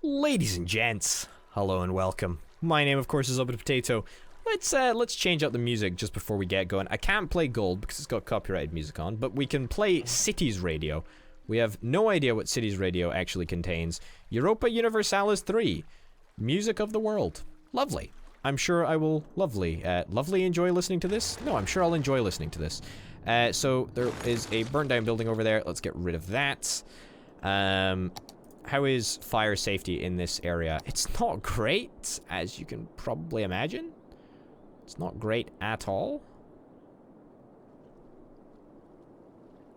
Ladies and gents, hello and welcome. My name, of course, is Potato. Let's change up the music just before we get going. I can't play Gold because it's got copyrighted music on, but we can play Cities Radio. We have no idea what Cities Radio actually contains. Europa Universalis 3. Music of the world. Lovely. I'm sure I will lovely enjoy listening to this. No, I'm sure I'll enjoy listening to this. So there is a burnt down building over there. Let's get rid of that. How is fire safety in this area? It's not great, as you can probably imagine. It's not great at all.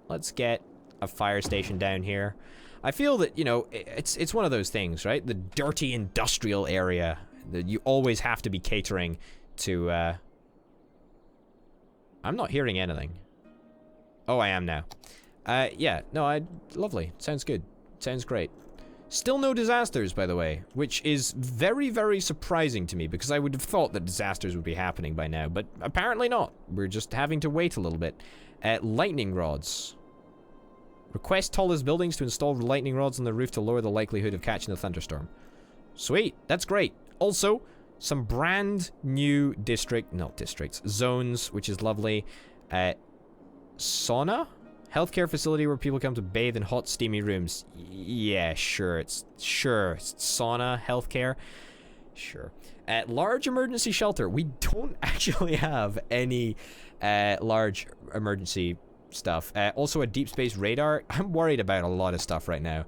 Let's get a fire station down here. I feel that, you know, it's one of those things, right? The dirty industrial area that you always have to be catering to, I'm not hearing anything. Oh, I am now. Yeah, no, lovely. Sounds good. Sounds great. Still no disasters, by the way, which is very, very surprising to me because I would have thought that disasters would be happening by now, but apparently not. We're just having to wait a little bit. Lightning rods. Request tallest buildings to install lightning rods on the roof to lower the likelihood of catching a thunderstorm. Sweet, that's great. Also, some brand new zones, which is lovely. Sauna? Healthcare facility where people come to bathe in hot, steamy rooms. Yeah, sure. It's sauna, healthcare. Sure. Large emergency shelter. We don't actually have any large emergency stuff. Also a deep space radar. I'm worried about a lot of stuff right now.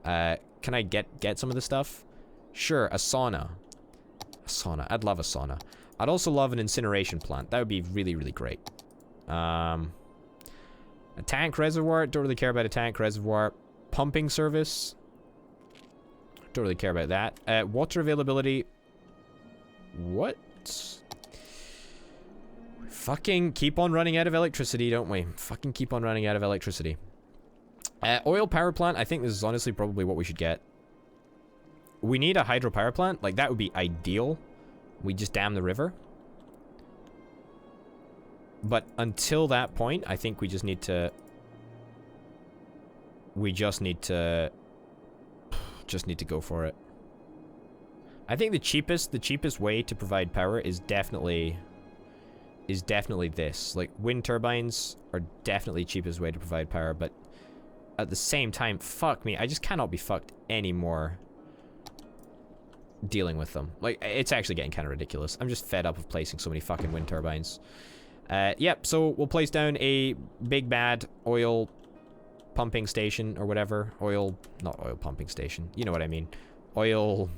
Can I get some of the stuff? Sure, a sauna. A sauna. I'd love a sauna. I'd also love an incineration plant. That would be really, really great. A tank reservoir, don't really care about a tank reservoir. Pumping service, don't really care about that. Water availability, what? Fucking keep on running out of electricity, don't we? Fucking keep on running out of electricity. Oil power plant, I think this is honestly probably what we should get. We need a hydropower plant, like that would be ideal. We just dam the river. But until that point, I think we just need to... just need to go for it. I think the cheapest way to provide power is definitely this. Like, wind turbines are definitely the cheapest way to provide power, but at the same time, fuck me, I just cannot be fucked anymore dealing with them. Like, it's actually getting kind of ridiculous. I'm just fed up of placing so many fucking wind turbines. Yep, so we'll place down a big bad oil pumping station or whatever. Not oil pumping station. You know what I mean. Oil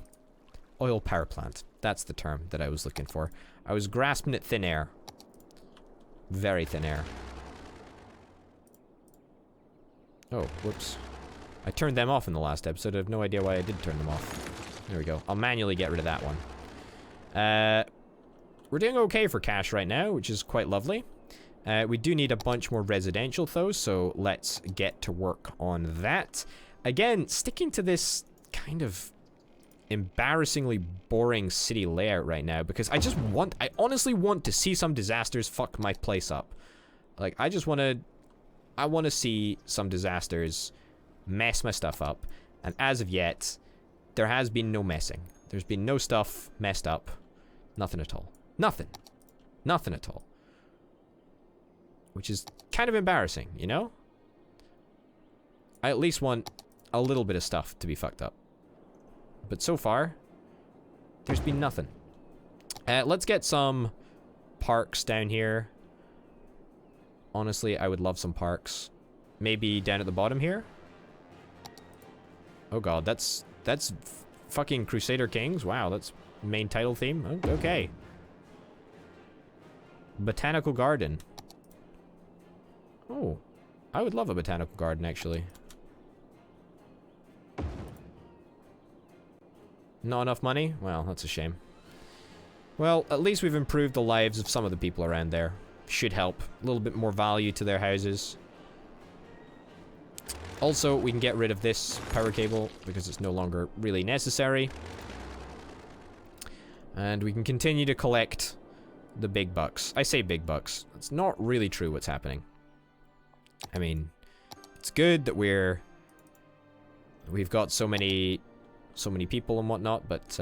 power plant. That's the term that I was looking for. I was grasping at thin air. Very thin air. Oh, whoops. I turned them off in the last episode. I have no idea why I did turn them off. There we go. I'll manually get rid of that one. We're doing okay for cash right now, which is quite lovely. We do need a bunch more residential, though, so let's get to work on that. Again, sticking to this kind of embarrassingly boring city layout right now, because I honestly want to see some disasters fuck my place up. Like, I want to see some disasters mess my stuff up, and as of yet, there has been no messing. There's been no stuff messed up. Nothing at all. Nothing. Nothing at all. Which is kind of embarrassing, you know? I at least want a little bit of stuff to be fucked up. But so far, there's been nothing. Let's get some parks down here. Honestly, I would love some parks. Maybe down at the bottom here? Oh god, that's fucking Crusader Kings? Wow, that's main title theme? Okay. Botanical garden. Oh, I would love a botanical garden, actually. Not enough money? Well, that's a shame. Well, at least we've improved the lives of some of the people around there. Should help. A little bit more value to their houses. Also, we can get rid of this power cable because it's no longer really necessary. And we can continue to collect the big bucks. I say big bucks. It's not really true what's happening. I mean, it's good that we've got so many so many people and whatnot, but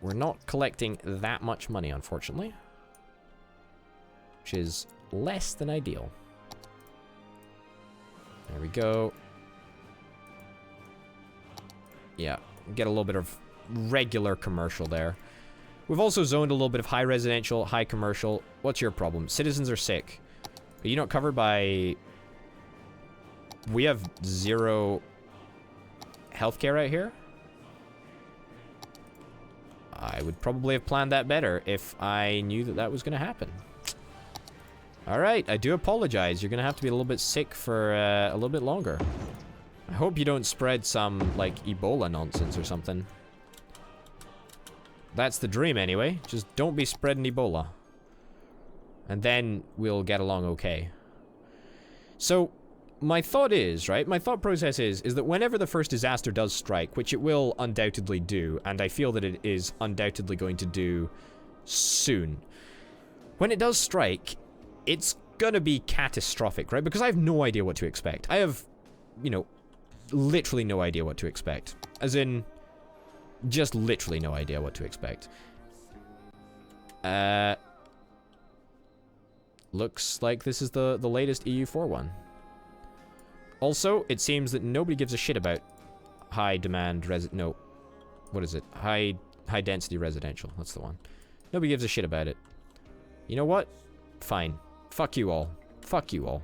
we're not collecting that much money, unfortunately. Which is less than ideal. There we go. Yeah, get a little bit of regular commercial there. We've also zoned a little bit of high residential, high commercial. What's your problem? Citizens are sick. Are you not covered by... We have 0 healthcare right here? I would probably have planned that better if I knew that that was going to happen. Alright, I do apologize. You're going to have to be a little bit sick for a little bit longer. I hope you don't spread some, like, Ebola nonsense or something. That's the dream, anyway. Just don't be spreading Ebola. And then we'll get along okay. So, my thought is, right? My thought process is that whenever the first disaster does strike, which it will undoubtedly do, and I feel that it is undoubtedly going to do soon. When it does strike, it's gonna be catastrophic, right? Because I have no idea what to expect. I have, you know, literally no idea what to expect. As in, just literally no idea what to expect. Looks like this is the latest EU4 one. Also, it seems that nobody gives a shit about high demand no. What is it? High density residential. That's the one. Nobody gives a shit about it. You know what? Fine. Fuck you all. Fuck you all.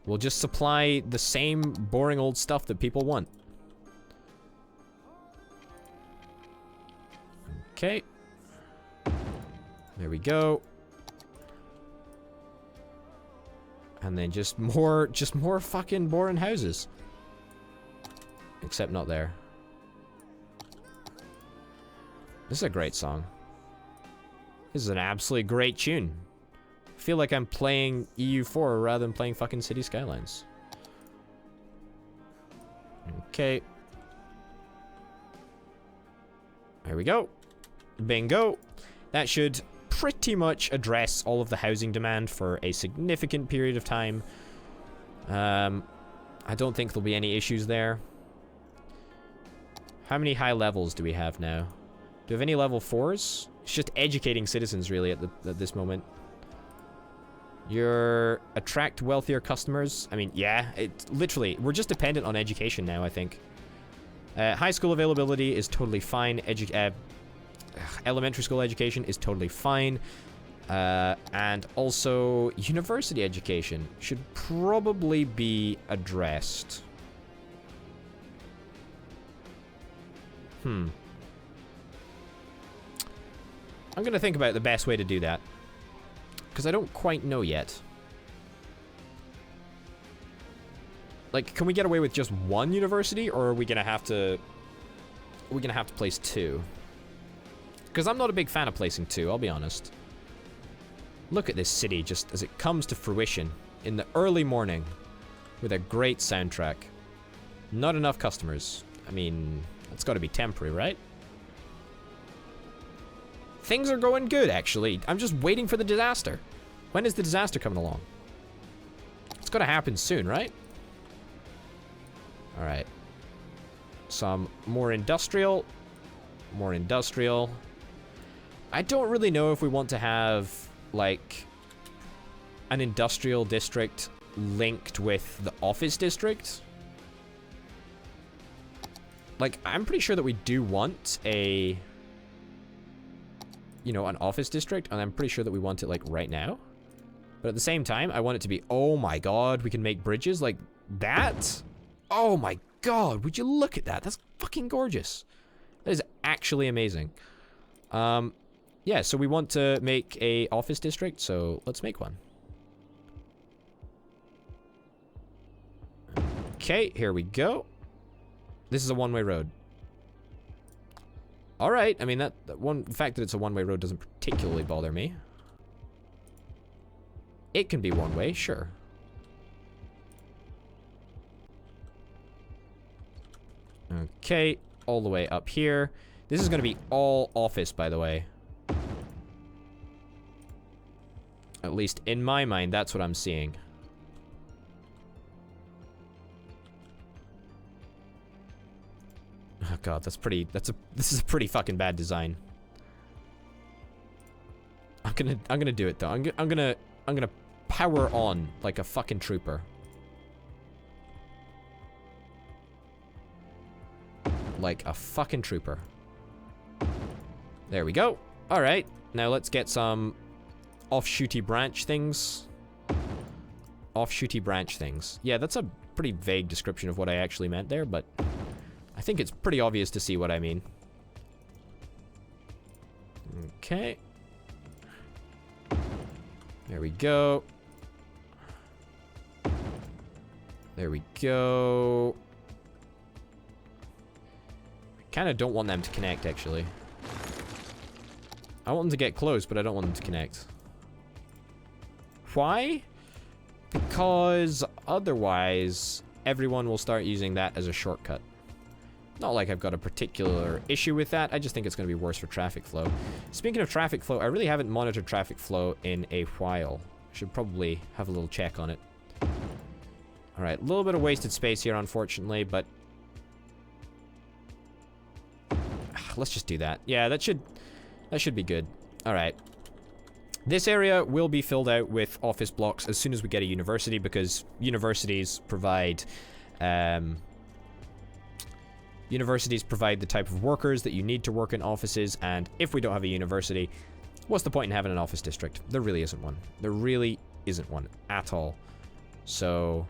We'll just supply the same boring old stuff that people want. Okay. There we go. And then just more fucking boring houses. Except not there. This is a great song. This is an absolutely great tune. I feel like I'm playing EU4 rather than playing fucking City Skylines. Okay. There we go. Bingo. That should pretty much address all of the housing demand for a significant period of time. I don't think there'll be any issues there. How many high levels do we have now? Do we have any level 4s? It's just educating citizens, really, at this moment. You're attract wealthier customers. I mean, yeah, literally, we're just dependent on education now, I think. High school availability is totally fine. Elementary school education is totally fine. And also, university education should probably be addressed. I'm gonna think about the best way to do that. Because I don't quite know yet. Like, can we get away with just one university, or are we gonna have to... place 2? Because I'm not a big fan of placing 2, I'll be honest. Look at this city just as it comes to fruition in the early morning with a great soundtrack. Not enough customers. I mean, that's got to be temporary, right? Things are going good, actually. I'm just waiting for the disaster. When is the disaster coming along? It's got to happen soon, right? All right. Some more industrial. More industrial. I don't really know if we want to have, like, an industrial district linked with the office district. Like, I'm pretty sure that we do want a, you know, an office district, and I'm pretty sure that we want it, like, right now. But at the same time, I want it to be, oh my god, we can make bridges like that? Oh my god, would you look at that? That's fucking gorgeous. That is actually amazing. Yeah, so we want to make a office district, so let's make one. Okay, here we go. This is a one-way road. All right, I mean, the fact that it's a one-way road doesn't particularly bother me. It can be one way, sure. Okay, all the way up here. This is going to be all office, by the way. At least in my mind, that's what I'm seeing. god, this is a pretty fucking bad design. I'm gonna do it though. I'm gonna power on like a fucking trooper. Like a fucking trooper. There we go. Alright, now let's get some offshooty branch things. Offshooty branch things. Yeah, that's a pretty vague description of what I actually meant there, but I think it's pretty obvious to see what I mean. Okay. There we go. There we go. I kind of don't want them to connect, actually. I want them to get close, but I don't want them to connect. Why? Because otherwise, everyone will start using that as a shortcut. Not like I've got a particular issue with that, I just think it's going to be worse for traffic flow. Speaking of traffic flow, I really haven't monitored traffic flow in a while. I should probably have a little check on it. Alright, a little bit of wasted space here, unfortunately, but... let's just do that. Yeah, that should be good. Alright. This area will be filled out with office blocks as soon as we get a university, because universities provide... universities provide the type of workers that you need to work in offices, and if we don't have a university, what's the point in having an office district? There really isn't one. There really isn't one at all. So,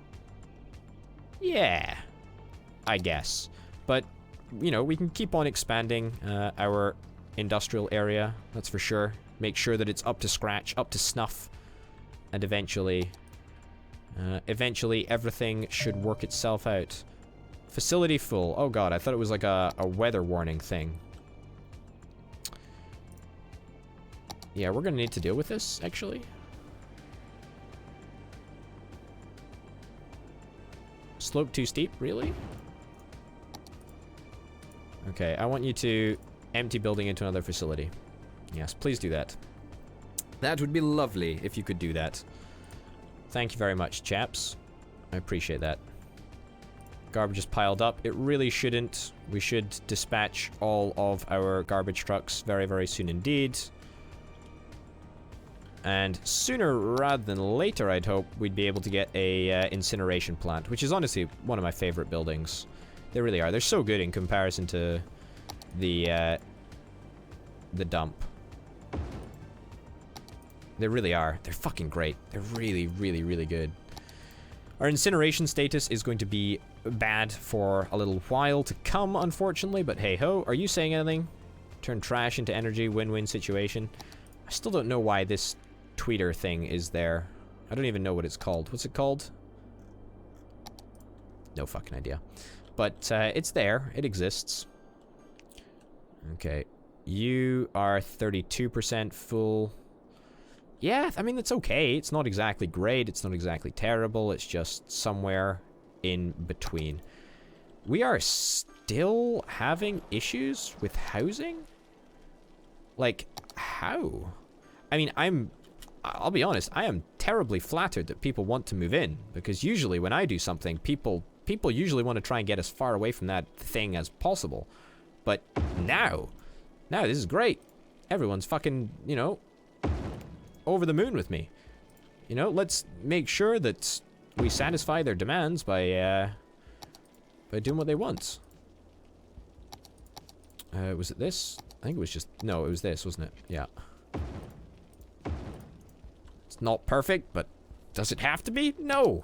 yeah, I guess. But, you know, we can keep on expanding our industrial area, that's for sure. Make sure that it's up to scratch, up to snuff, and eventually everything should work itself out. Facility full. Oh god, I thought it was like a weather warning thing. Yeah, we're gonna need to deal with this, actually. Slope too steep, really? Okay, I want you to empty building into another facility. Yes, please do that. That would be lovely if you could do that. Thank you very much, chaps. I appreciate that. Garbage is piled up. It really shouldn't. We should dispatch all of our garbage trucks very, very soon indeed. And sooner rather than later, I'd hope we'd be able to get a incineration plant, which is honestly one of my favorite buildings. They really are. They're so good in comparison to the dump. They really are. They're fucking great. They're really, really, really good. Our incineration status is going to be bad for a little while to come, unfortunately, but hey-ho. Are you saying anything? Turn trash into energy, win-win situation. I still don't know why this tweeter thing is there. I don't even know what it's called. What's it called? No fucking idea. But it's there. It exists. Okay. You are 32% full. Yeah, I mean, it's okay. It's not exactly great. It's not exactly terrible. It's just somewhere in between. We are still having issues with housing? Like, how? I mean, I'll be honest, I am terribly flattered that people want to move in, because usually when I do something, people usually want to try and get as far away from that thing as possible. But now this is great. Everyone's fucking, you know, over the moon with me. You know, let's make sure that we satisfy their demands by doing what they want. Was it this? I think it was just... No, it was this, wasn't it? Yeah. It's not perfect, but does it have to be? No.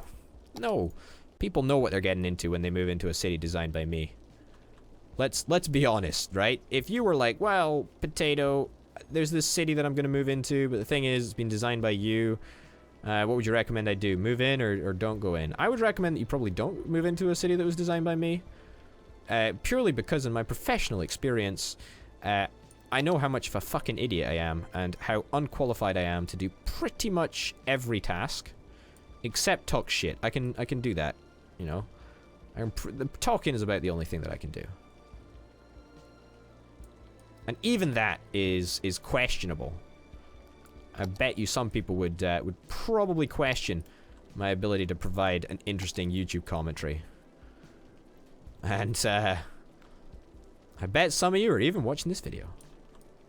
No. People know what they're getting into when they move into a city designed by me. Let's be honest, right? If you were like, well, potato, there's this city that I'm going to move into, but the thing is, it's been designed by you. What would you recommend I do? Move in or don't go in? I would recommend that you probably don't move into a city that was designed by me. Purely because in my professional experience, I know how much of a fucking idiot I am and how unqualified I am to do pretty much every task, except talk shit. I can do that, you know. The talking is about the only thing that I can do. And even that is questionable. I bet you some people would probably question my ability to provide an interesting YouTube commentary. And I bet some of you are even watching this video.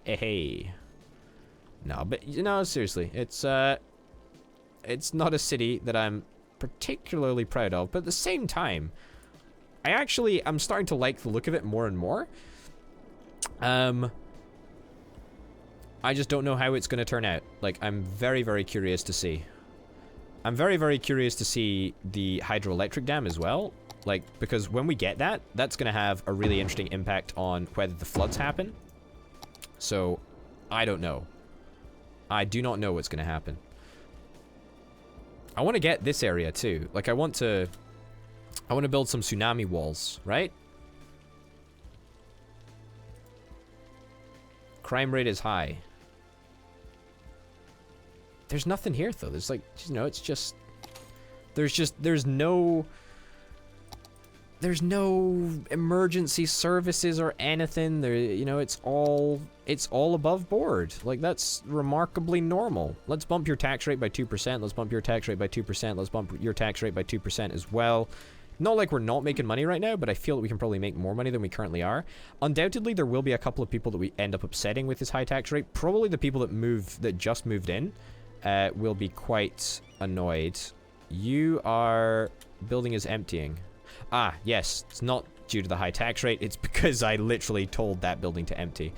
Hey. No, but, you know, seriously, it's not a city that I'm particularly proud of, but at the same time, I'm starting to like the look of it more and more. I just don't know how it's going to turn out. Like, I'm very, very curious to see. I'm very, very curious to see the hydroelectric dam as well. Like, because when we get that, that's going to have a really interesting impact on whether the floods happen. So, I don't know. I do not know what's going to happen. I want to get this area too. Like, I want to build some tsunami walls, right? Crime rate is high. There's nothing here though. There's like, you know, it's just there's no emergency services or anything. There, you know, it's all above board. Like, that's remarkably normal. Let's bump your tax rate by 2%. Let's bump your tax rate by 2%. Let's bump your tax rate by 2% as well. Not like we're not making money right now, but I feel that we can probably make more money than we currently are. Undoubtedly, there will be a couple of people that we end up upsetting with this high tax rate. Probably the people that just moved in will be quite annoyed. You are... building is emptying. Ah, yes, it's not due to the high tax rate. It's because I literally told that building to empty.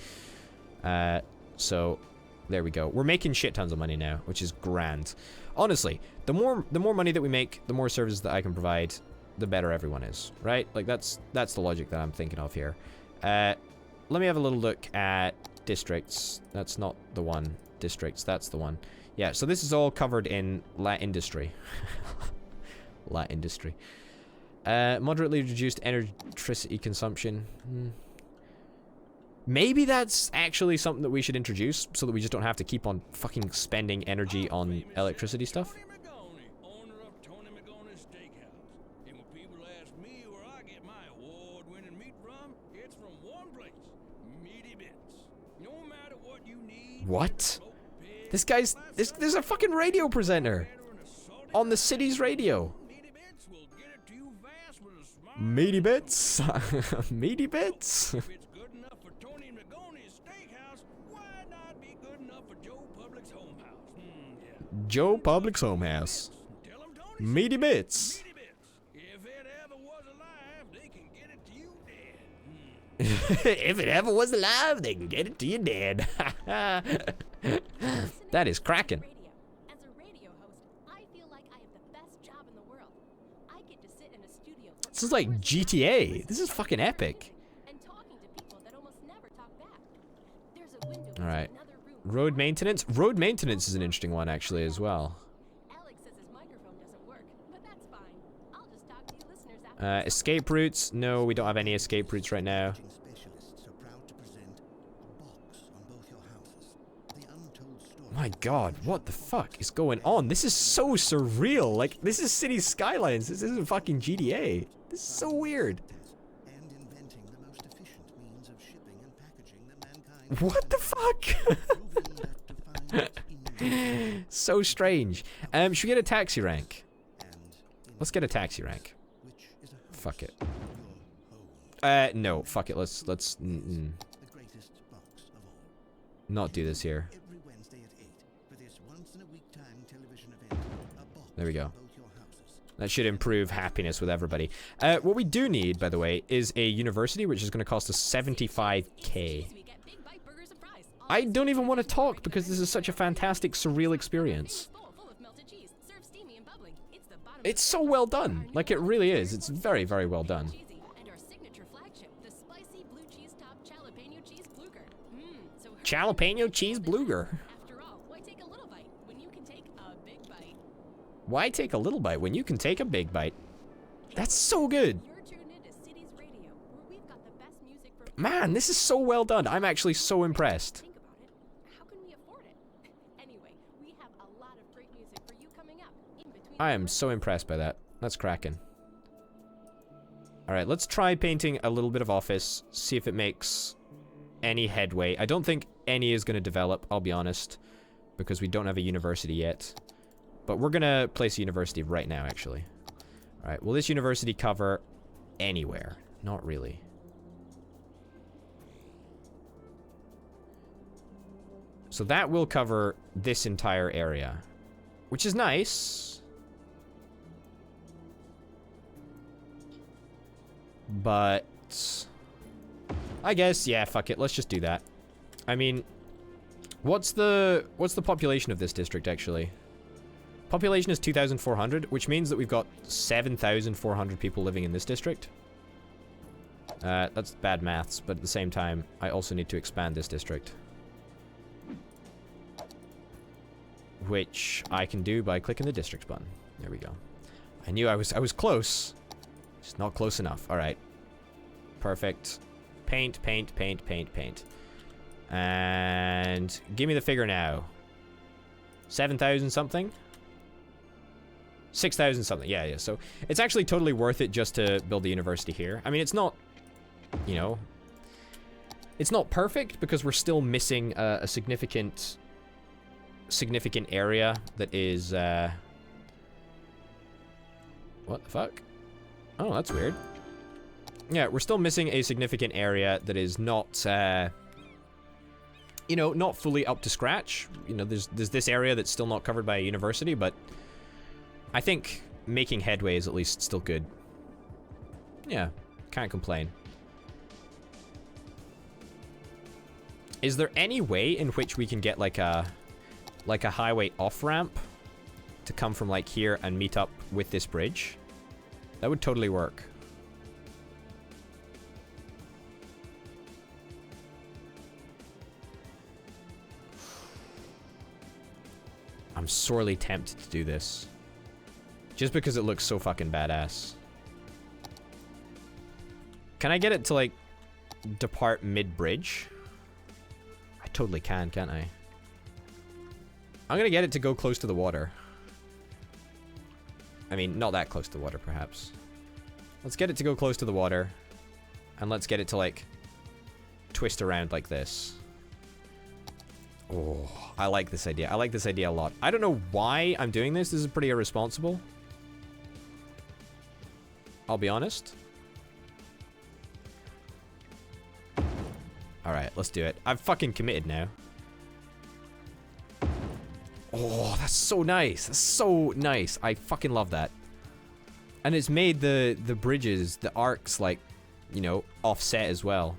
So, there we go. We're making shit tons of money now, which is grand. Honestly, the more money that we make, the more services that I can provide, the better everyone is, right? Like, that's the logic that I'm thinking of here. Let me have a little look at districts. That's not the one. Districts, that's the one. Yeah, so this is all covered in La Industry. La Industry. Moderately reduced electricity consumption. Maybe that's actually something that we should introduce so that we just don't have to keep on fucking spending energy on electricity stuff. What? This guy's... There's a fucking radio presenter on the city's radio. Meaty bits? Meaty bits? Joe Public's home house. Meaty bits. If it ever was alive, they can get it to you dead. That is cracking. This is like GTA. This is fucking epic. Alright. Road maintenance? Road maintenance is an interesting one, actually, as well. Escape routes? No, we don't have any escape routes right now. My god, what the fuck is going on? This is so surreal. Like, this is City Skylines. This isn't fucking GTA. This is so weird. What the fuck? So strange. Should we get a taxi rank? Let's get a taxi rank. Fuck it. No, fuck it. Let's not do this here. There we go. That should improve happiness with everybody. What we do need, by the way, is a university, which is going to cost us 75k. I don't even want to talk because this is such a fantastic, surreal experience. It's so well done. Like, it really is. It's very, very well done. Jalapeno cheese bluger. Why take a little bite when you can take a big bite? That's so good. Man, this is so well done. I'm actually so impressed. I am so impressed by that. That's cracking. Alright, let's try painting a little bit of office, see if it makes any headway. I don't think any is going to develop, I'll be honest, because we don't have a university yet. But we're going to place a university right now, actually. Alright, will this university cover anywhere? Not really. So that will cover this entire area, which is nice. But I guess, yeah, fuck it. Let's just do that. I mean, what's the population of this district, actually? Population is 2,400, which means that we've got 7,400 people living in this district. That's bad maths, but at the same time, I also need to expand this district. Which I can do by clicking the district button. There we go. I knew I was close. Just not close enough. Alright. Perfect. Paint, paint, paint, paint, paint. And give me the figure now. 7,000 something? 6,000 something. Yeah, yeah. So it's actually totally worth it just to build the university here. I mean, it's not, you know, it's not perfect because we're still missing a significant area that is, what the fuck? Oh, that's weird. Yeah, we're still missing a significant area that is not, you know, not fully up to scratch. You know, there's this area that's still not covered by a university, but I think making headway is at least still good. Yeah, can't complain. Is there any way in which we can get like a highway off-ramp to come from like here and meet up with this bridge? That would totally work. I'm sorely tempted to do this. Just because it looks so fucking badass. Can I get it to, like, depart mid-bridge? I totally can, can't I? I'm gonna get it to go close to the water. I mean, not that close to the water, perhaps. Let's get it to go close to the water. And let's get it to, like, twist around like this. Oh, I like this idea. I like this idea a lot. I don't know why I'm doing this. This is pretty irresponsible. I'll be honest. Alright, let's do it. I've fucking committed now. Oh, that's so nice. That's so nice. I fucking love that. And it's made the bridges, the arcs, like, you know, offset as well.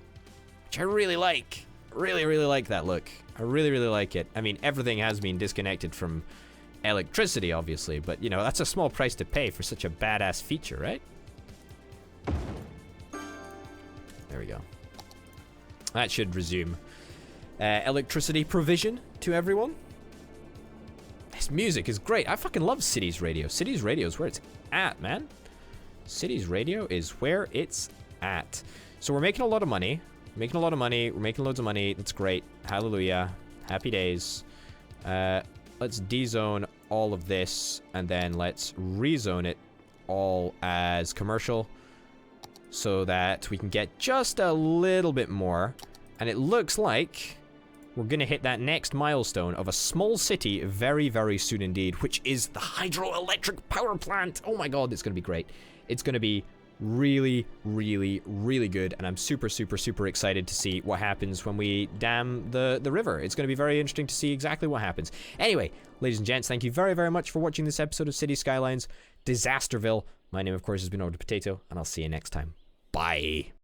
Which I really like. Really, really like that look. I really, really like it. I mean, everything has been disconnected from electricity, obviously. But, you know, that's a small price to pay for such a badass feature, right? There we go. That should resume electricity provision to everyone. This music is great. I fucking love Cities Radio. Cities Radio is where it's at, man. Cities Radio is where it's at. So we're making a lot of money. Making a lot of money. We're making loads of money. That's great. Hallelujah. Happy days. Let's dezone all of this, and then let's rezone it all as commercial, so that we can get just a little bit more. And it looks like we're gonna hit that next milestone of a small city very, very soon indeed, which is the hydroelectric power plant. Oh my god, it's gonna be great. It's gonna be really, really, really good, and I'm super, super, super excited to see what happens when we dam the river. It's gonna be very interesting to see exactly what happens. Anyway, ladies and gents, thank you very, very much for watching this episode of City Skylines Disasterville. My name, of course, has been Potato, and I'll see you next time. Bye.